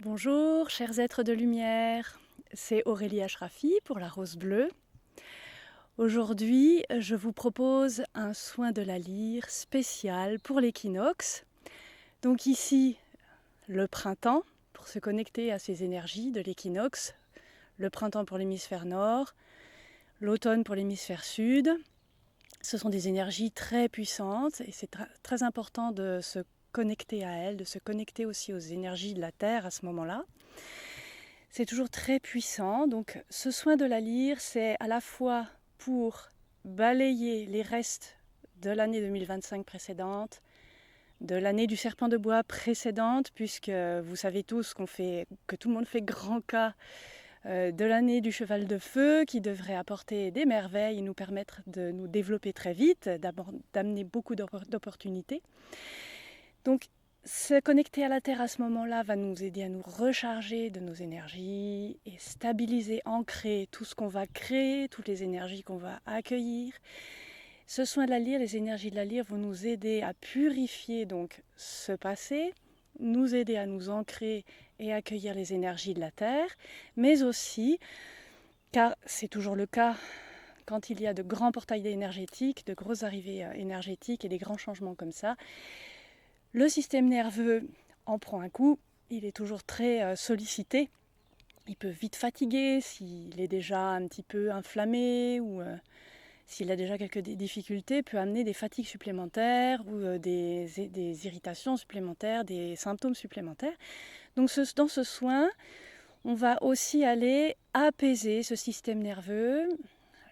Bonjour, chers êtres de lumière, c'est Aurélie Ashrafi pour la Rose Bleue. Aujourd'hui, je vous propose un soin de la lyre spécial pour l'équinoxe. Donc ici, le printemps, pour se connecter à ces énergies de l'équinoxe. Le printemps pour l'hémisphère nord, l'automne pour l'hémisphère sud. Ce sont des énergies très puissantes et c'est très important de se connecter à elles, de se connecter aussi aux énergies de la Terre à ce moment-là. C'est toujours très puissant, donc ce soin de la lyre, c'est à la fois pour balayer les restes de l'année 2025 précédente, de l'année du serpent de bois précédente, puisque vous savez tous que tout le monde fait grand cas de l'année du cheval de feu, qui devrait apporter des merveilles et nous permettre de nous développer très vite, d'amener beaucoup d'opportunités. Donc, se connecter à la Terre à ce moment-là va nous aider à nous recharger de nos énergies et stabiliser, ancrer tout ce qu'on va créer, toutes les énergies qu'on va accueillir. Ce soin de la lyre, les énergies de la lyre vont nous aider à purifier donc ce passé, nous aider à nous ancrer et accueillir les énergies de la Terre, mais aussi, car c'est toujours le cas quand il y a de grands portails énergétiques, de grosses arrivées énergétiques et des grands changements comme ça, le système nerveux en prend un coup, il est toujours très sollicité. Il peut vite fatiguer s'il est déjà un petit peu inflammé ou s'il a déjà quelques difficultés, peut amener des fatigues supplémentaires ou des irritations supplémentaires, des symptômes supplémentaires. Donc dans ce soin, on va aussi aller apaiser ce système nerveux,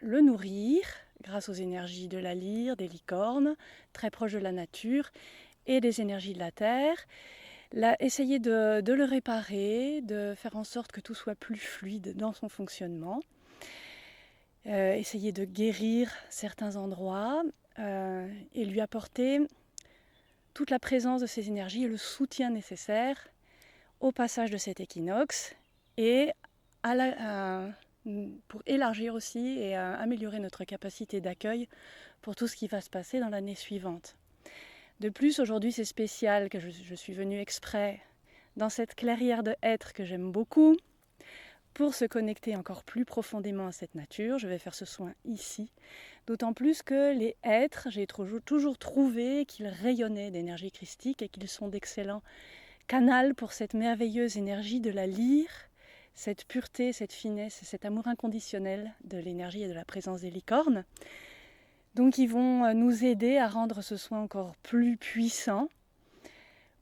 le nourrir grâce aux énergies de la lyre, des licornes, très proches de la nature, et des énergies de la Terre, essayer de le réparer, de faire en sorte que tout soit plus fluide dans son fonctionnement, essayer de guérir certains endroits et lui apporter toute la présence de ces énergies et le soutien nécessaire au passage de cet équinoxe et pour élargir aussi et améliorer notre capacité d'accueil pour tout ce qui va se passer dans l'année suivante. De plus, aujourd'hui, c'est spécial que je suis venue exprès dans cette clairière de hêtres que j'aime beaucoup pour se connecter encore plus profondément à cette nature. Je vais faire ce soin ici, d'autant plus que les hêtres, j'ai toujours trouvé qu'ils rayonnaient d'énergie christique et qu'ils sont d'excellents canaux pour cette merveilleuse énergie de la lyre, cette pureté, cette finesse et cet amour inconditionnel de l'énergie et de la présence des licornes. Donc ils vont nous aider à rendre ce soin encore plus puissant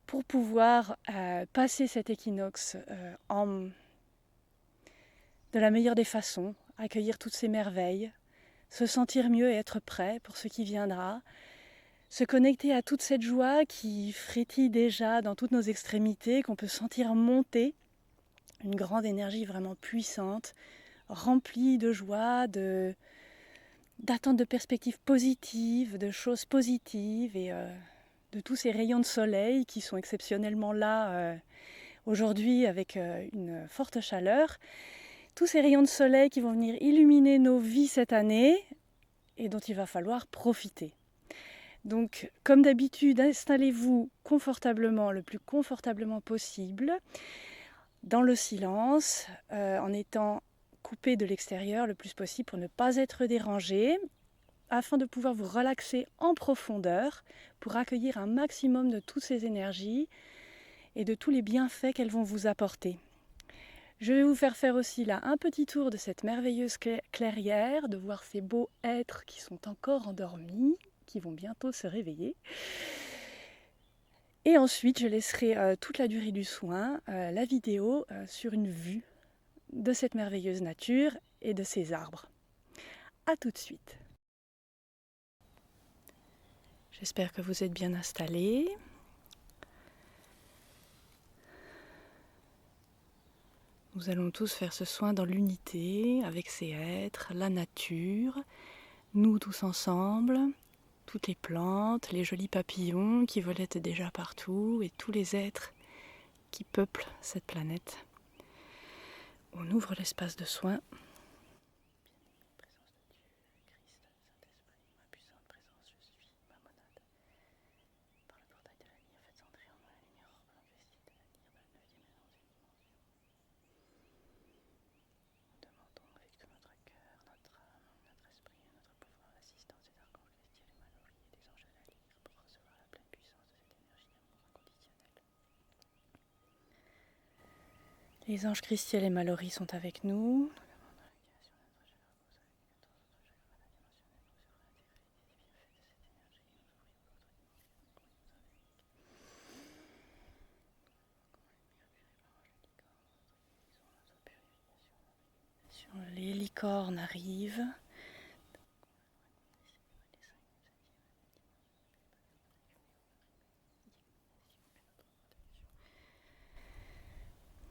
pour pouvoir passer cet équinoxe de la meilleure des façons, accueillir toutes ces merveilles, se sentir mieux et être prêt pour ce qui viendra, se connecter à toute cette joie qui frétille déjà dans toutes nos extrémités, qu'on peut sentir monter, une grande énergie vraiment puissante, remplie de joie, d'attente de perspectives positives, de choses positives et de tous ces rayons de soleil qui sont exceptionnellement là aujourd'hui avec une forte chaleur. Tous ces rayons de soleil qui vont venir illuminer nos vies cette année et dont il va falloir profiter. Donc, comme d'habitude, installez-vous confortablement, le plus confortablement possible, dans le silence, en étant coupé de l'extérieur le plus possible pour ne pas être dérangé, afin de pouvoir vous relaxer en profondeur pour accueillir un maximum de toutes ces énergies et de tous les bienfaits qu'elles vont vous apporter. Je vais vous faire aussi là un petit tour de cette merveilleuse clairière, de voir ces beaux êtres qui sont encore endormis, qui vont bientôt se réveiller. Et ensuite, je laisserai toute la durée du soin, la vidéo sur une vue de cette merveilleuse nature et de ces arbres. A tout de suite. J'espère que vous êtes bien installés. Nous allons tous faire ce soin dans l'unité avec ces êtres, la nature, nous tous ensemble, toutes les plantes, les jolis papillons qui volettent déjà partout et tous les êtres qui peuplent cette planète. On ouvre l'espace de soin. Les anges Christiel et Mallory sont avec nous. Les licornes arrivent.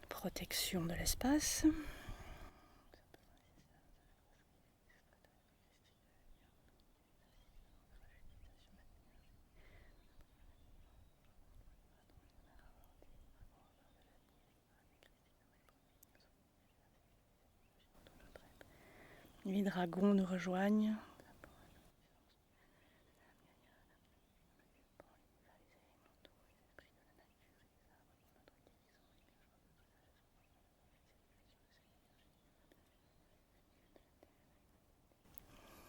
Protection de l'espace. Les dragons nous rejoignent.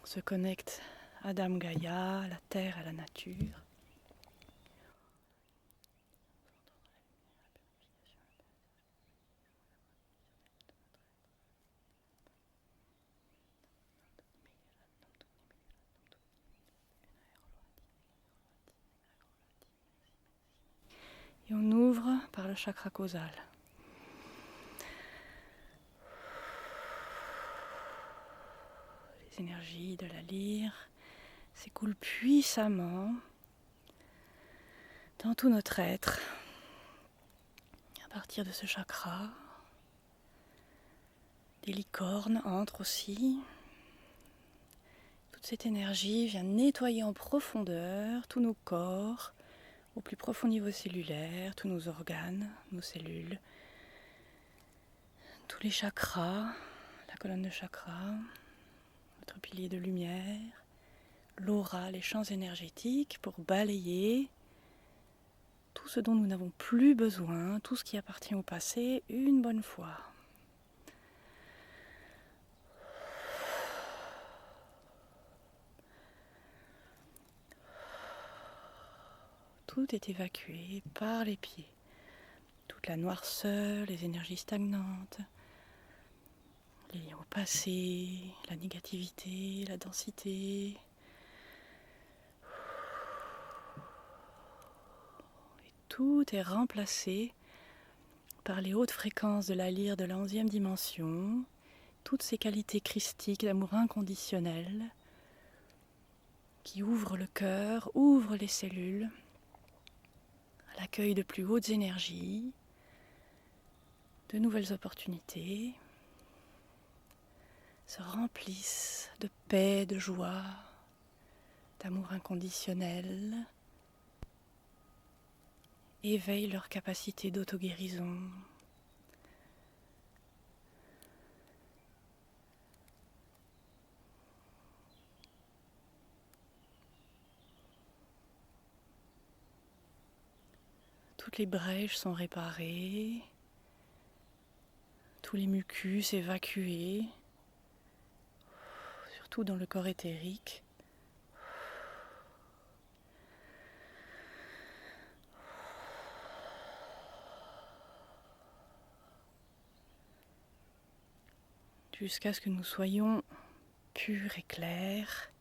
On se connecte à Dame Gaïa, à la terre, à la nature. Et on ouvre par le chakra causal. Les énergies de la lyre s'écoulent puissamment dans tout notre être. À partir de ce chakra, les licornes entrent aussi. Toute cette énergie vient nettoyer en profondeur tous nos corps, au plus profond niveau cellulaire, tous nos organes, nos cellules, tous les chakras, la colonne de chakras, notre pilier de lumière, l'aura, les champs énergétiques pour balayer tout ce dont nous n'avons plus besoin, tout ce qui appartient au passé, une bonne fois. Tout est évacué par les pieds. Toute la noirceur, les énergies stagnantes, liées au passé, la négativité, la densité. Et tout est remplacé par les hautes fréquences de la lyre de la 11e dimension, toutes ces qualités christiques d'amour inconditionnel qui ouvrent le cœur, ouvrent les cellules à l'accueil de plus hautes énergies, de nouvelles opportunités, se remplissent de paix, de joie, d'amour inconditionnel, éveillent leur capacité d'auto-guérison. Toutes les brèches sont réparées, tous les mucus évacués, surtout dans le corps éthérique. Jusqu'à ce que nous soyons purs et clairs,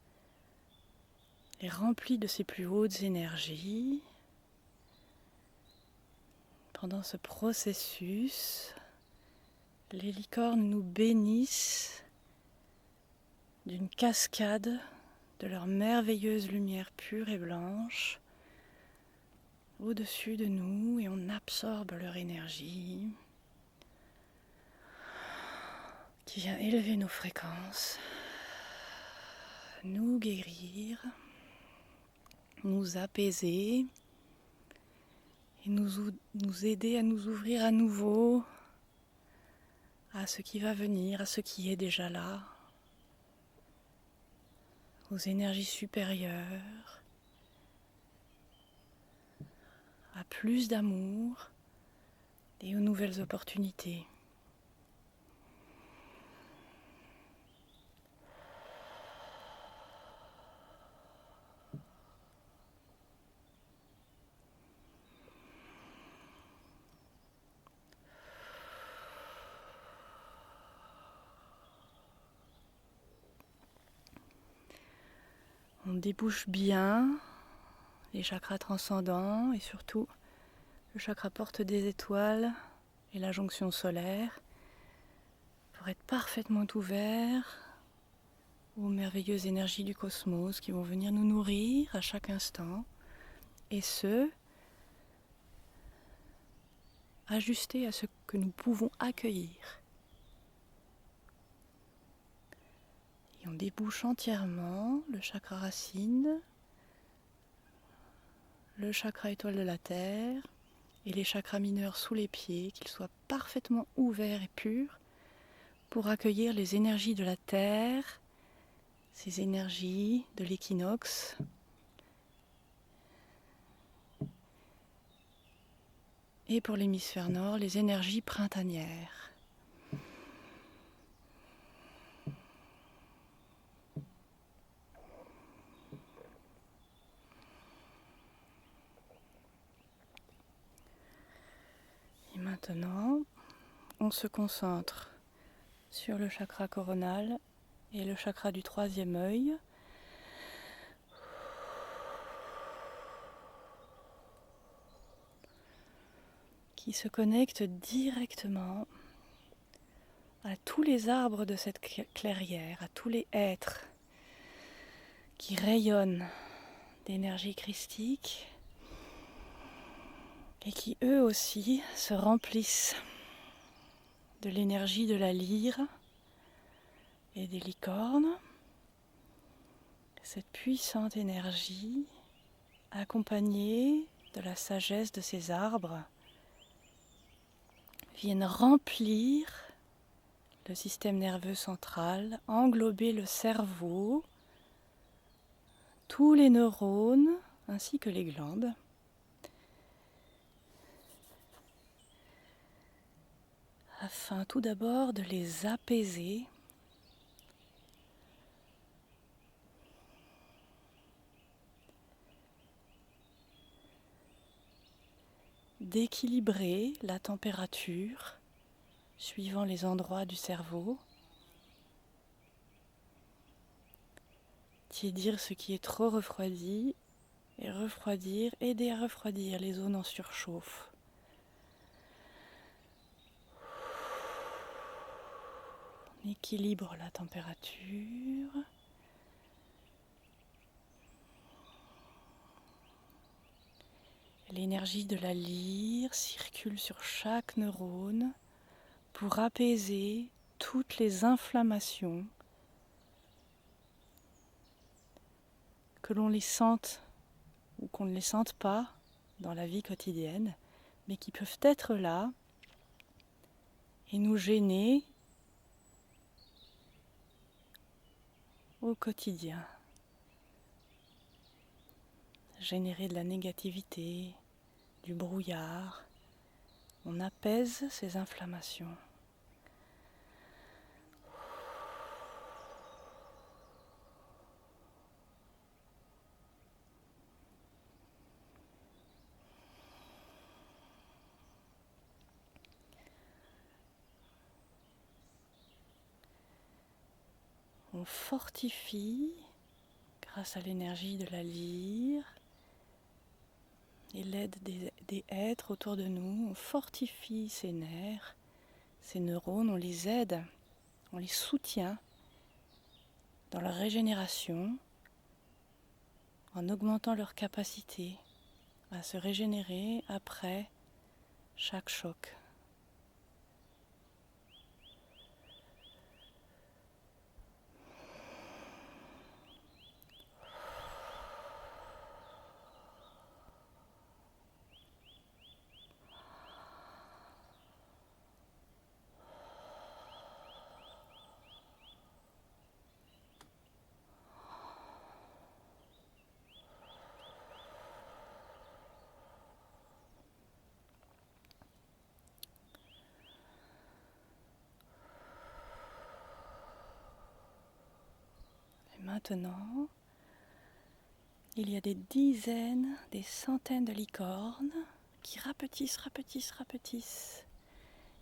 et remplis de ces plus hautes énergies. Pendant ce processus, les licornes nous bénissent d'une cascade de leur merveilleuse lumière pure et blanche au-dessus de nous, et on absorbe leur énergie qui vient élever nos fréquences, nous guérir, nous apaiser et nous aider à nous ouvrir à nouveau à ce qui va venir, à ce qui est déjà là, aux énergies supérieures, à plus d'amour et aux nouvelles opportunités. On débouche bien les chakras transcendants et surtout le chakra porte des étoiles et la jonction solaire pour être parfaitement ouvert aux merveilleuses énergies du cosmos qui vont venir nous nourrir à chaque instant et ajustés à ce que nous pouvons accueillir. Et on débouche entièrement le chakra racine, le chakra étoile de la terre et les chakras mineurs sous les pieds, qu'ils soient parfaitement ouverts et purs pour accueillir les énergies de la terre, ces énergies de l'équinoxe, et pour l'hémisphère nord, les énergies printanières. Et maintenant, on se concentre sur le chakra coronal et le chakra du troisième œil. Qui se connecte directement à tous les arbres de cette clairière, à tous les êtres qui rayonnent d'énergie christique et qui eux aussi se remplissent de l'énergie de la lyre et des licornes. Cette puissante énergie accompagnée de la sagesse de ces arbres viennent remplir le système nerveux central, englober le cerveau, tous les neurones ainsi que les glandes, afin tout d'abord de les apaiser, d'équilibrer la température suivant les endroits du cerveau, tiédir ce qui est trop refroidi et refroidir, aider à refroidir les zones en surchauffe. On équilibre la température. L'énergie de la lyre circule sur chaque neurone pour apaiser toutes les inflammations, que l'on les sente ou qu'on ne les sente pas dans la vie quotidienne, mais qui peuvent être là et nous gêner au quotidien. Générer de la négativité, du brouillard. On apaise ces inflammations. On fortifie grâce à l'énergie de la lyre et l'aide des êtres autour de nous. On fortifie ces nerfs, ces neurones, on les aide, on les soutient dans leur régénération en augmentant leur capacité à se régénérer après chaque choc. Maintenant, il y a des dizaines, des centaines de licornes qui rapetissent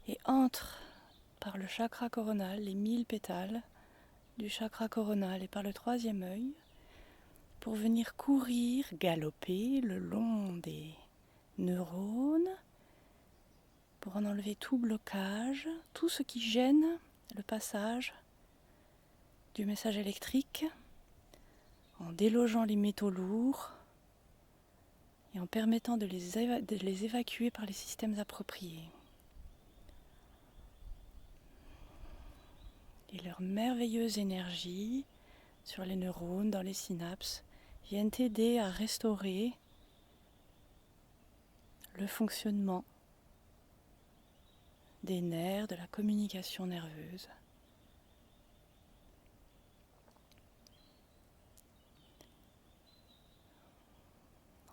et entrent par le chakra coronal, les 1000 pétales du chakra coronal et par le troisième œil pour venir courir, galoper le long des neurones, pour en enlever tout blocage, tout ce qui gêne le passage du message électrique, en délogeant les métaux lourds et en permettant de les évacuer par les systèmes appropriés. Et leur merveilleuse énergie sur les neurones, dans les synapses, viennent aider à restaurer le fonctionnement des nerfs, de la communication nerveuse.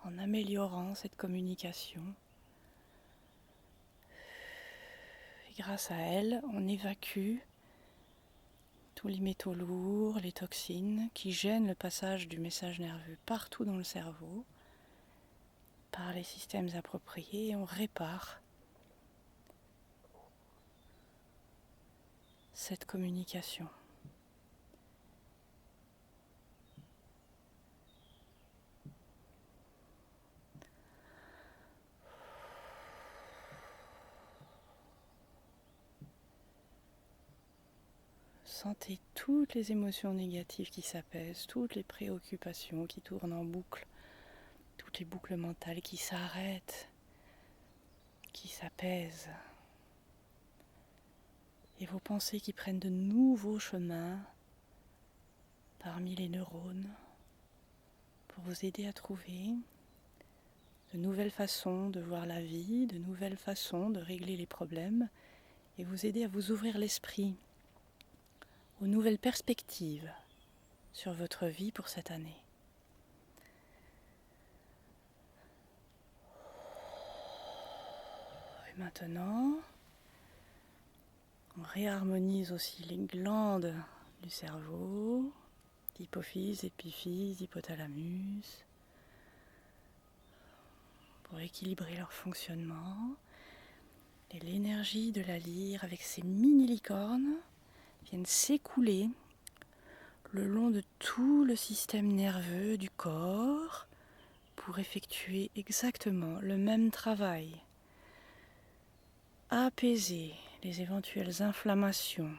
En améliorant cette communication. Et grâce à elle, on évacue tous les métaux lourds, les toxines qui gênent le passage du message nerveux partout dans le cerveau par les systèmes appropriés et on répare cette communication. Sentez toutes les émotions négatives qui s'apaisent, toutes les préoccupations qui tournent en boucle, toutes les boucles mentales qui s'arrêtent, qui s'apaisent. Et vos pensées qui prennent de nouveaux chemins parmi les neurones pour vous aider à trouver de nouvelles façons de voir la vie, de nouvelles façons de régler les problèmes et vous aider à vous ouvrir l'esprit aux nouvelles perspectives sur votre vie pour cette année. Et maintenant, on réharmonise aussi les glandes du cerveau, hypophyse, épiphyse, hypothalamus, pour équilibrer leur fonctionnement. Et l'énergie de la lyre avec ses mini-licornes viennent s'écouler le long de tout le système nerveux du corps pour effectuer exactement le même travail. Apaiser les éventuelles inflammations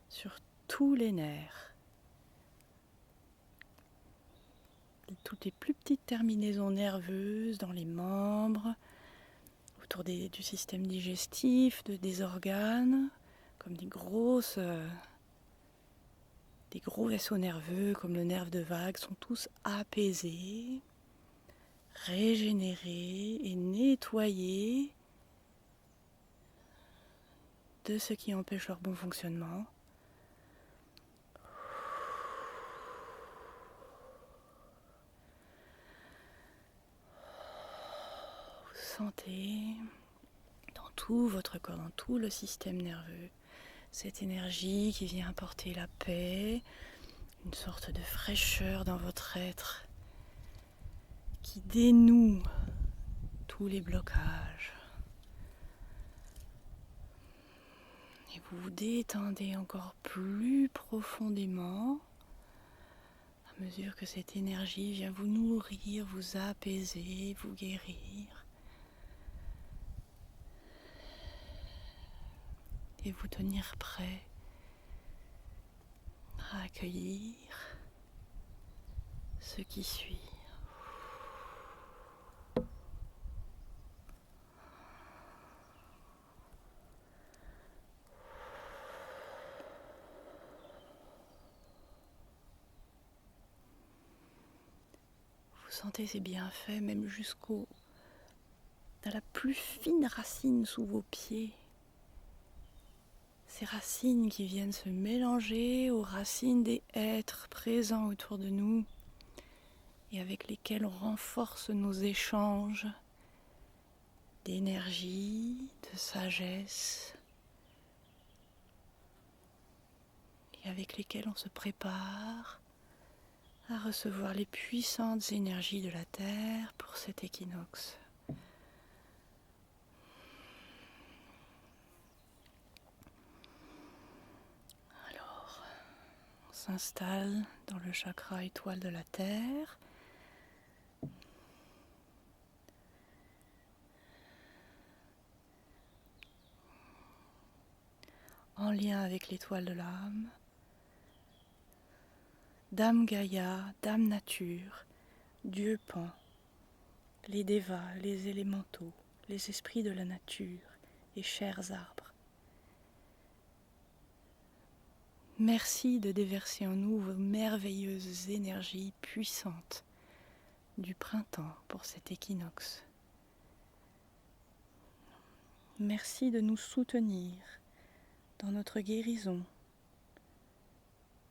sur tous les nerfs, toutes les plus petites terminaisons nerveuses dans les membres, autour du système digestif, des organes, comme des gros vaisseaux nerveux, comme le nerf de vague, sont tous apaisés, régénérés et nettoyés de ce qui empêche leur bon fonctionnement. Vous sentez dans tout votre corps, dans tout le système nerveux, cette énergie qui vient apporter la paix, une sorte de fraîcheur dans votre être, qui dénoue tous les blocages. Et vous vous détendez encore plus profondément à mesure que cette énergie vient vous nourrir, vous apaiser, vous guérir. Et vous tenir prêt à accueillir ce qui suit. Vous sentez ces bienfaits même dans la plus fine racine sous vos pieds. Ces racines qui viennent se mélanger aux racines des êtres présents autour de nous et avec lesquels on renforce nos échanges d'énergie, de sagesse et avec lesquels on se prépare à recevoir les puissantes énergies de la Terre pour cet équinoxe. s'installe dans le chakra étoile de la Terre. En lien avec l'étoile de l'âme, Dame Gaïa, Dame Nature, Dieu Pan, les dévas, les élémentaux, les esprits de la nature et chers arbres. Merci de déverser en nous vos merveilleuses énergies puissantes du printemps pour cet équinoxe. Merci de nous soutenir dans notre guérison,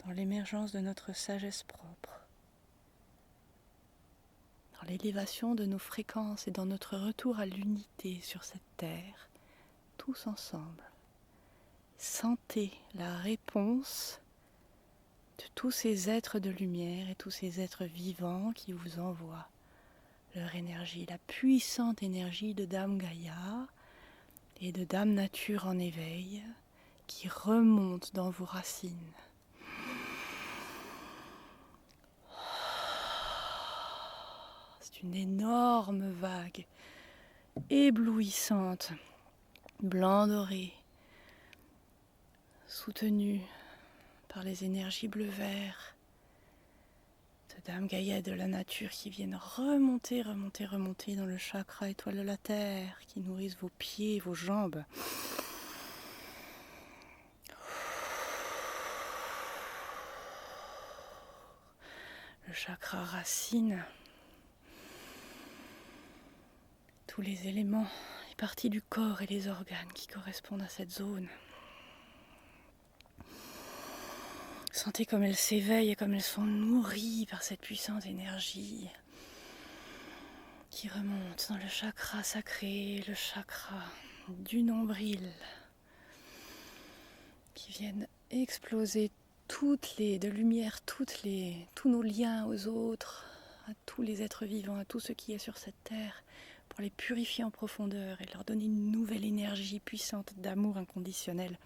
dans l'émergence de notre sagesse propre, dans l'élévation de nos fréquences et dans notre retour à l'unité sur cette terre, tous ensemble. Sentez la réponse de tous ces êtres de lumière et tous ces êtres vivants qui vous envoient leur énergie, la puissante énergie de Dame Gaïa et de Dame Nature en éveil qui remonte dans vos racines. C'est une énorme vague éblouissante, blanc doré, soutenue par les énergies bleu-vert de Dame Gaïa de la nature qui viennent remonter dans le chakra étoile de la Terre, qui nourrissent vos pieds, vos jambes. Le chakra racine, tous les éléments, les parties du corps et les organes qui correspondent à cette zone. Sentez comme elles s'éveillent et comme elles sont nourries par cette puissante énergie qui remonte dans le chakra sacré, le chakra du nombril, qui viennent exploser de lumière, tous nos liens aux autres, à tous les êtres vivants, à tout ce qui est sur cette terre, pour les purifier en profondeur et leur donner une nouvelle énergie puissante d'amour inconditionnel.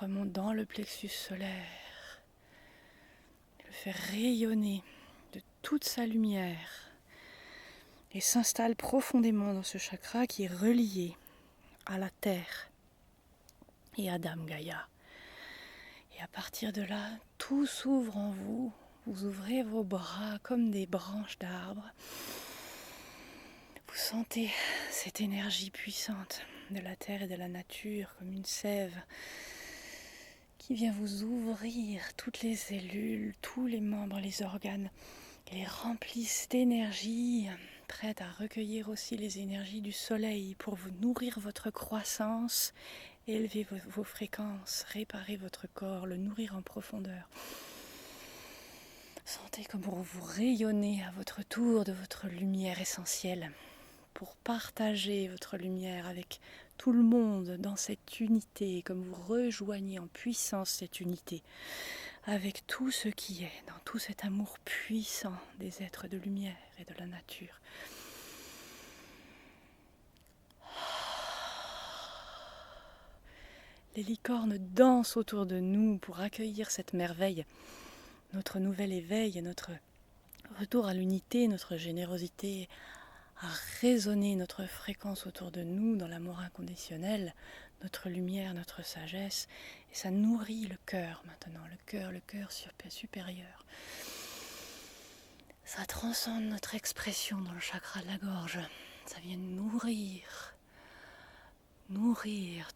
Remonte dans le plexus solaire, le fait rayonner de toute sa lumière et s'installe profondément dans ce chakra qui est relié à la terre et à Dame Gaïa. Et à partir de là, tout s'ouvre en vous. Vous ouvrez vos bras comme des branches d'arbres. Vous sentez cette énergie puissante de la terre et de la nature comme une sève qui vient vous ouvrir toutes les cellules, tous les membres, les organes, et les remplissent d'énergie, prête à recueillir aussi les énergies du soleil pour vous nourrir votre croissance, élever vos fréquences, réparer votre corps, le nourrir en profondeur. Sentez comme vous rayonnez à votre tour de votre lumière essentielle pour partager votre lumière avec tout le monde dans cette unité, comme vous rejoignez en puissance cette unité avec tout ce qui est, dans tout cet amour puissant des êtres de lumière et de la nature. Les licornes dansent autour de nous pour accueillir cette merveille, notre nouvel éveil, notre retour à l'unité, notre générosité, à résonner notre fréquence autour de nous dans l'amour inconditionnel, notre lumière, notre sagesse. Et ça nourrit le cœur maintenant, le cœur supérieur. Ça transcende notre expression dans le chakra de la gorge. Ça vient nourrir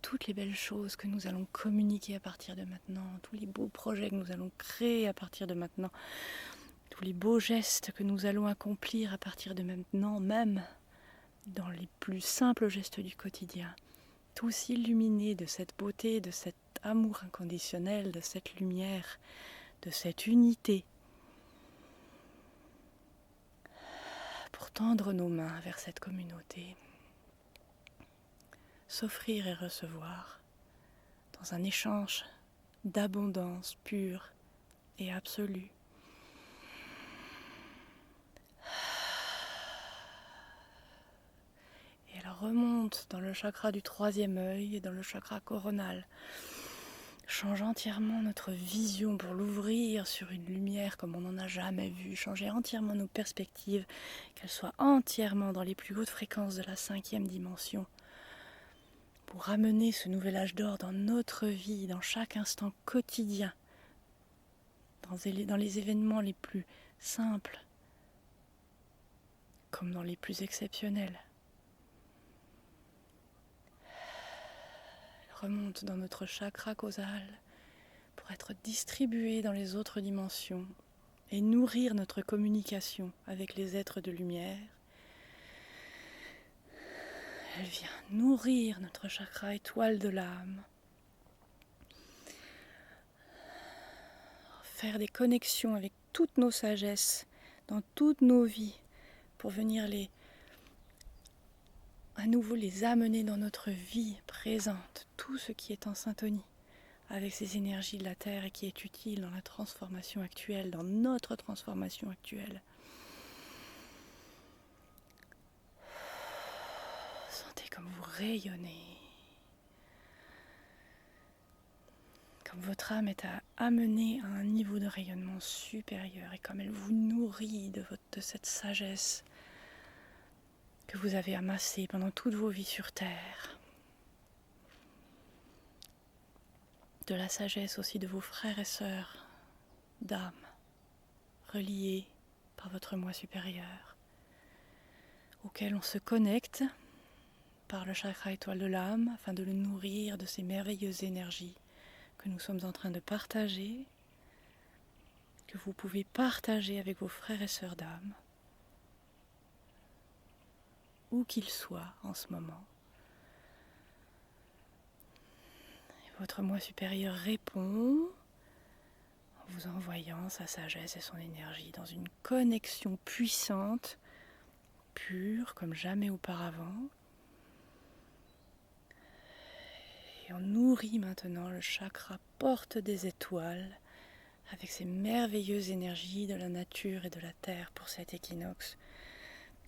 toutes les belles choses que nous allons communiquer à partir de maintenant, tous les beaux projets que nous allons créer à partir de maintenant, tous les beaux gestes que nous allons accomplir à partir de maintenant, même dans les plus simples gestes du quotidien, tous illuminés de cette beauté, de cet amour inconditionnel, de cette lumière, de cette unité, pour tendre nos mains vers cette communauté, s'offrir et recevoir dans un échange d'abondance pure et absolue. Et elle remonte remonte dans le chakra du troisième œil et dans le chakra coronal. Change entièrement notre vision pour l'ouvrir sur une lumière comme on n'en a jamais vu. Changer entièrement nos perspectives, qu'elles soient entièrement dans les plus hautes fréquences de la 5e dimension. Pour ramener ce nouvel âge d'or dans notre vie, dans chaque instant quotidien, dans les événements les plus simples, comme dans les plus exceptionnels. Elle remonte dans notre chakra causal pour être distribuée dans les autres dimensions et nourrir notre communication avec les êtres de lumière. Elle vient nourrir notre chakra étoile de l'âme, faire des connexions avec toutes nos sagesses dans toutes nos vies pour venir à nouveau les amener dans notre vie présente, tout ce qui est en syntonie avec ces énergies de la Terre et qui est utile dans la transformation actuelle, dans notre transformation actuelle. Sentez comme vous rayonnez, comme votre âme est amenée à un niveau de rayonnement supérieur et comme elle vous nourrit de cette sagesse que vous avez amassée pendant toutes vos vies sur Terre. De la sagesse aussi de vos frères et sœurs d'âme, reliés par votre moi supérieur, auquel on se connecte par le chakra étoile de l'âme afin de le nourrir de ces merveilleuses énergies que nous sommes en train de partager, que vous pouvez partager avec vos frères et sœurs d'âme, où qu'ils soient en ce moment. Et votre moi supérieur répond en vous envoyant sa sagesse et son énergie dans une connexion puissante, pure comme jamais auparavant. Et on nourrit maintenant le chakra porte des étoiles avec ces merveilleuses énergies de la nature et de la terre pour cet équinoxe.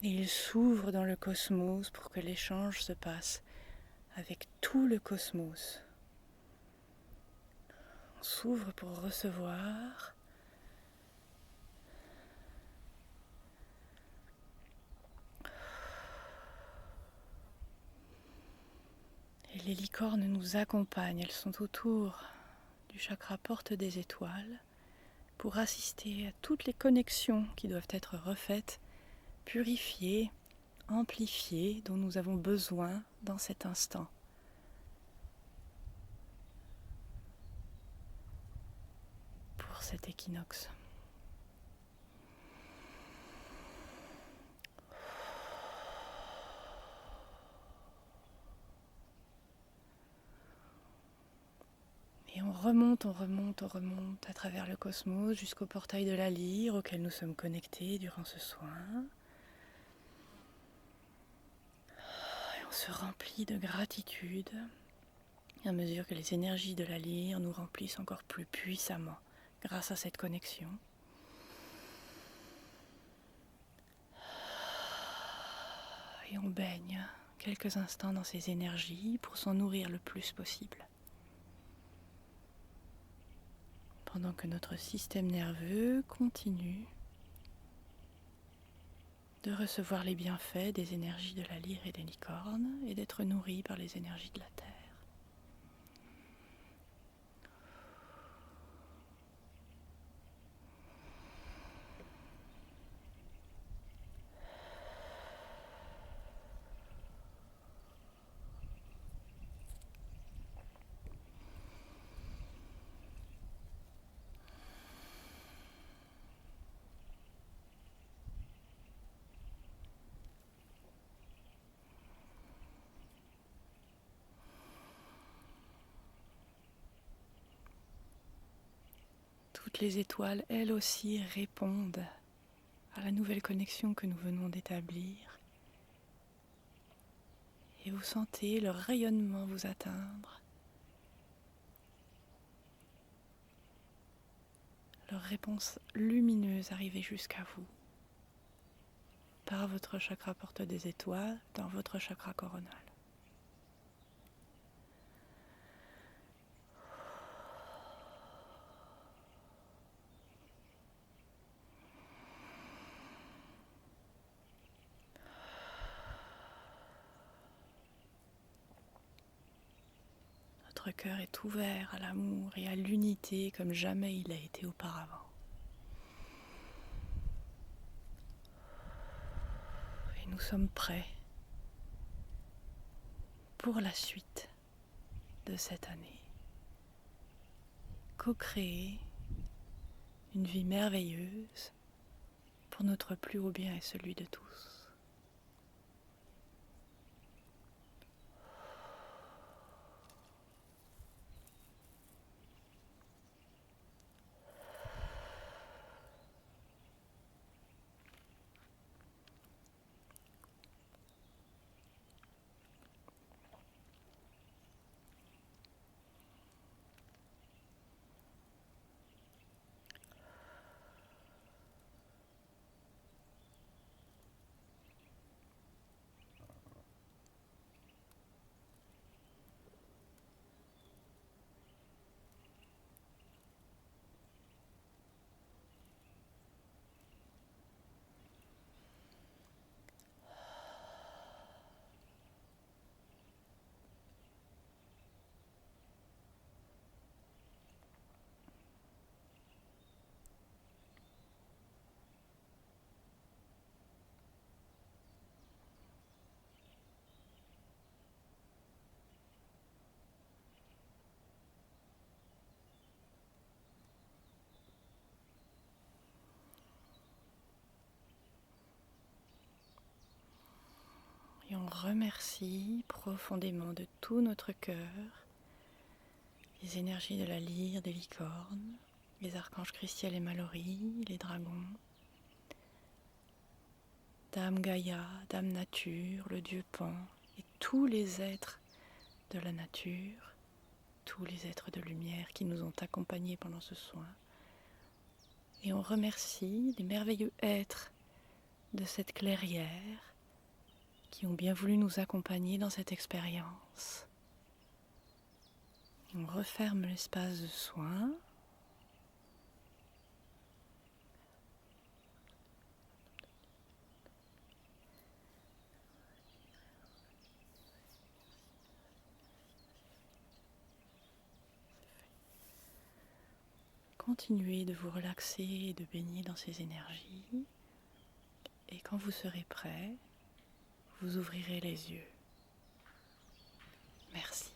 Et il s'ouvre dans le cosmos pour que l'échange se passe avec tout le cosmos. On s'ouvre pour recevoir. Et les licornes nous accompagnent, elles sont autour du chakra porte des étoiles pour assister à toutes les connexions qui doivent être refaites, purifiées, amplifiées, dont nous avons besoin dans cet instant. Pour cet équinoxe. Et on remonte à travers le cosmos jusqu'au portail de la lyre auquel nous sommes connectés durant ce soin. Et on se remplit de gratitude à mesure que les énergies de la lyre nous remplissent encore plus puissamment grâce à cette connexion. Et on baigne quelques instants dans ces énergies pour s'en nourrir le plus possible. Pendant que notre système nerveux continue de recevoir les bienfaits des énergies de la lyre et des licornes et d'être nourri par les énergies de la terre. Toutes les étoiles, elles aussi, répondent à la nouvelle connexion que nous venons d'établir. Et vous sentez leur rayonnement vous atteindre. Leur réponse lumineuse arriver jusqu'à vous. Par votre chakra porte des étoiles, dans votre chakra coronal. votre cœur est ouvert à l'amour et à l'unité comme jamais il a été auparavant. Et nous sommes prêts pour la suite de cette année. Co-créer une vie merveilleuse pour notre plus haut bien et celui de tous. Et on remercie profondément de tout notre cœur les énergies de la lyre, des licornes, les archanges Christiel et Mallory, les dragons, Dame Gaïa, Dame Nature, le Dieu Pan et tous les êtres de la nature, tous les êtres de lumière qui nous ont accompagnés pendant ce soin. Et on remercie les merveilleux êtres de cette clairière qui ont bien voulu nous accompagner dans cette expérience. On referme l'espace de soin. Continuez de vous relaxer et de baigner dans ces énergies. Et quand vous serez prêt, vous ouvrirez les yeux. Merci.